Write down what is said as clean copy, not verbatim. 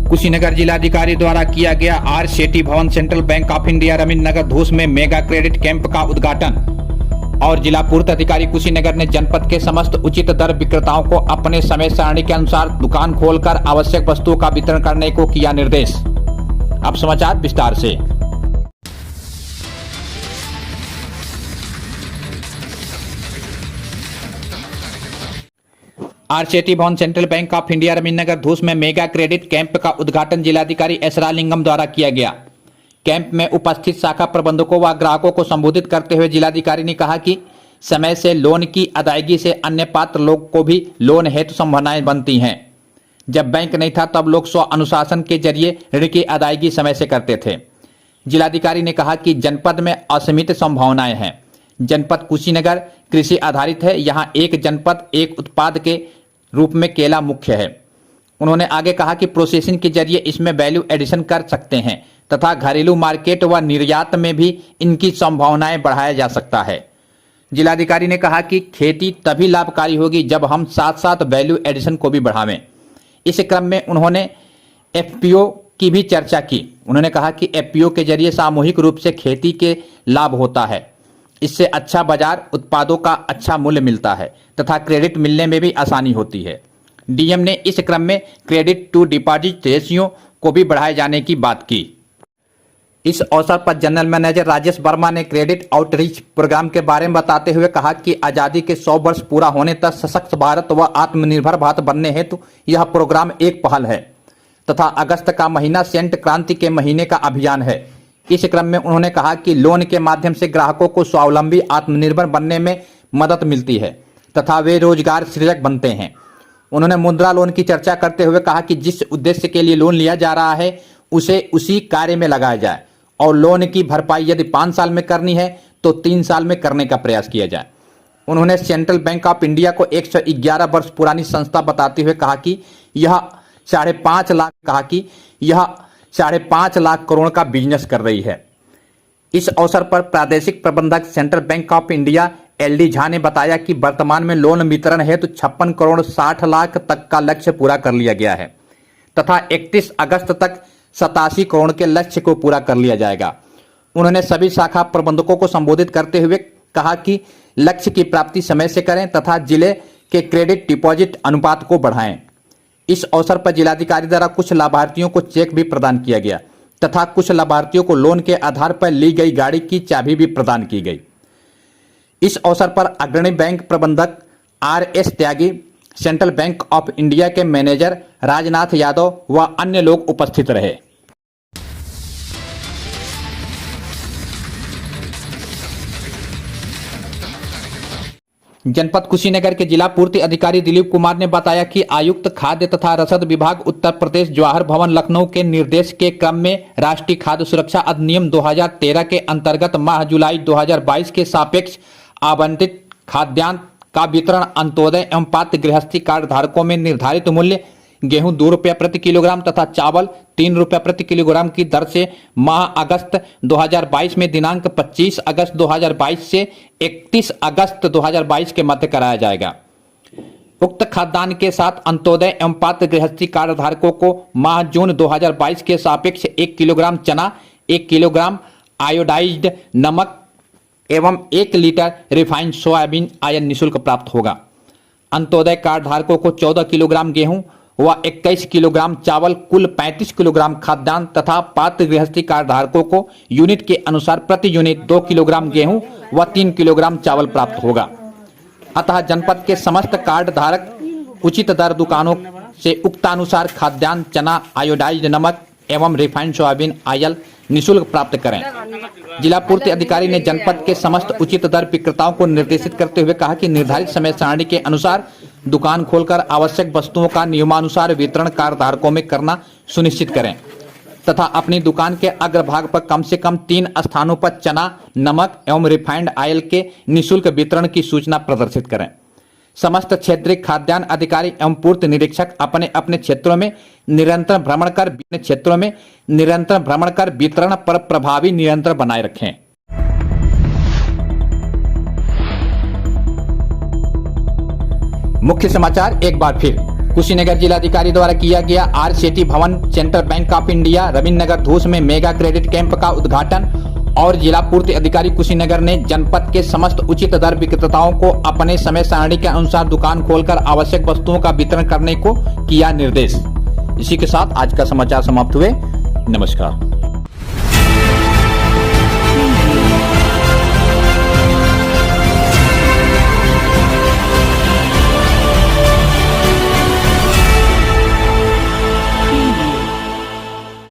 कुशीनगर जिलाधिकारी द्वारा किया गया R Shetty Bhavan Central bank of India Ravindra Nagar Dhus में मेगा क्रेडिट कैंप का उद्घाटन। और जिला पूर्त अधिकारी कुशीनगर ने जनपद के समस्त उचित दर विक्रेताओं को अपने समय सारणी के अनुसार दुकान खोलकर आवश्यक वस्तुओं का वितरण करने को किया निर्देश। अब समाचार विस्तार से। R Shetty Bhavan Central bank of India Ravindra Nagar Dhus में मेगा क्रेडिट कैंप का उद्घाटन जिलाधिकारी एस रालिंगम द्वारा किया गया। कैंप में उपस्थित शाखा प्रबंधकों व ग्राहकों को संबोधित करते हुए जिलाधिकारी ने कहा कि समय से लोन की अदायगी से अन्य पात्र लोग को भी लोन हेतु संभावनाएं बनती हैं। जब बैंक नहीं था तब लोग स्व अनुशासन के जरिए ऋण की अदायगी समय से करते थे। जिलाधिकारी ने कहा कि जनपद में असीमित संभावनाएं हैं। जनपद कुशीनगर कृषि आधारित है। यहाँ एक जनपद एक उत्पाद के रूप में केला मुख्य है। उन्होंने आगे कहा कि प्रोसेसिंग के जरिए इसमें वैल्यू एडिशन कर सकते हैं तथा घरेलू मार्केट व निर्यात में भी इनकी संभावनाएं बढ़ाया जा सकता है। जिलाधिकारी ने कहा कि खेती तभी लाभकारी होगी जब हम साथ साथ वैल्यू एडिशन को भी बढ़ावें। इस क्रम में उन्होंने एफपीओ की भी चर्चा की। उन्होंने कहा कि एफपीओ के जरिए सामूहिक रूप से खेती के लाभ होता है। इससे अच्छा बाजार, उत्पादों का अच्छा मूल्य मिलता है तथा क्रेडिट मिलने में भी आसानी होती है। डीएम ने इस क्रम में क्रेडिट टू डिपॉजिट रेशियो को भी बढ़ाए जाने की बात की। इस अवसर पर जनरल मैनेजर राजेश वर्मा ने क्रेडिट आउटरीच प्रोग्राम के बारे में बताते हुए कहा कि आजादी के 100 वर्ष पूरा होने तक सशक्त भारत व आत्मनिर्भर भारत बनने हेतु यह प्रोग्राम एक पहल है तथा अगस्त का महीना सेंट क्रांति के महीने का अभियान है। इस क्रम में उन्होंने कहा कि लोन के माध्यम से ग्राहकों को स्वावलंबी आत्मनिर्भर बनने में मदद मिलती है तथा वे रोजगार सृजक बनते हैं। उन्होंने मुद्रा लोन की चर्चा करते हुए कहा कि जिस उद्देश्य के लिए लोन लिया जा रहा है उसे उसी कार्य में लगाया जाए और लोन की भरपाई यदि 5 साल में करनी है तो 3 साल में करने का प्रयास किया जाए। उन्होंने सेंट्रल बैंक ऑफ इंडिया को 111 वर्ष पुरानी संस्था बताते हुए कहा कि यह 5.5 लाख करोड़ का बिजनेस कर रही है। इस अवसर पर प्रादेशिक प्रबंधक central bank of India LD Jha ने बताया कि वर्तमान में लोन वितरण हेतु 56 करोड़ 60 लाख तक का लक्ष्य पूरा कर लिया गया है तथा 31 अगस्त तक 87 करोड़ के लक्ष्य को पूरा कर लिया जाएगा। उन्होंने सभी शाखा प्रबंधकों को संबोधित करते हुए कहा कि लक्ष्य की प्राप्ति समय से करें तथा जिले के क्रेडिट डिपॉजिट अनुपात को बढ़ाएं। इस अवसर पर जिलाधिकारी द्वारा कुछ लाभार्थियों को चेक भी प्रदान किया गया तथा कुछ लाभार्थियों को लोन के आधार पर ली गई गाड़ी की चाबी भी प्रदान की गई। इस अवसर पर अग्रणी बैंक प्रबंधक RS. Tyagi, central bank of India के मैनेजर राजनाथ यादव व अन्य लोग उपस्थित रहे। जनपद कुशीनगर के जिला पूर्ति अधिकारी दिलीप कुमार ने बताया कि आयुक्त खाद्य तथा रसद विभाग उत्तर प्रदेश जवाहर भवन लखनऊ के निर्देश के क्रम में राष्ट्रीय खाद्य सुरक्षा अधिनियम 2013 के अंतर्गत माह जुलाई 2022 के सापेक्ष आवंटित खाद्यान्न का वितरण अंत्योदय एवं पात्र गृहस्थी कार्ड धारकों में निर्धारित मूल्य गेहूं 2 रुपया प्रति किलोग्राम तथा चावल 3 रुपया प्रति किलोग्राम की दर से माह अगस्त 2022 में दिनांक 25 अगस्त 2022 से 31 अगस्त 2022 के मध्य कराया जाएगा। उक्त खाद्यान्न के साथ अंत्योदय एवं पात्र गृहस्थी कार्ड धारकों को माह जून 2022 के सापेक्ष 1 किलोग्राम चना, 1 किलोग्राम आयोडाइज्ड नमक एवं 1 लीटर रिफाइंड सोयाबीन आयल निःशुल्क प्राप्त होगा। अंत्योदय कार्ड धारकों को 14 किलोग्राम गेहूं व 21 किलोग्राम चावल कुल 35 किलोग्राम खाद्यान्न तथा पात्र गृहस्थी कार्ड धारकों को यूनिट के अनुसार प्रति यूनिट 2 किलोग्राम गेहूं व 3 किलोग्राम चावल प्राप्त होगा। अतः जनपद के समस्त कार्ड धारक उचित दर दुकानों से उक्तानुसार खाद्यान्न, चना, आयोडाइज्ड नमक एवं रिफाइंड सोयाबीन आयल निःशुल्क प्राप्त करें। जिला पूर्ति अधिकारी ने जनपद के समस्त उचित दर विक्रेताओं को निर्देशित करते हुए कहा कि निर्धारित समय सारणी के अनुसार दुकान खोलकर आवश्यक वस्तुओं का नियमानुसार वितरण कार्ड धारकों में करना सुनिश्चित करें तथा अपनी दुकान के अग्रभाग पर कम से कम 3 स्थानों पर चना, नमक एवं रिफाइंड आयल के निःशुल्क वितरण की सूचना प्रदर्शित करें। समस्त क्षेत्रीय खाद्यान्न अधिकारी एवं पूर्ति निरीक्षक अपने अपने क्षेत्रों में निरंतर भ्रमण कर वितरण पर प्रभावी नियंत्रण बनाए रखें। मुख्य समाचार एक बार फिर। कुशीनगर जिलाधिकारी द्वारा किया गया आर सेठी भवन सेंट्रल बैंक ऑफ इंडिया रविन्द्रनगर धूस में मेगा क्रेडिट कैंप का उद्घाटन और जिला पूर्ति अधिकारी कुशीनगर ने जनपद के समस्त उचित दर विक्रेताओं को अपने समय सारणी के अनुसार दुकान खोलकर आवश्यक वस्तुओं का वितरण करने को किया निर्देश। इसी के साथ आज का समाचार समाप्त हुए। नमस्कार।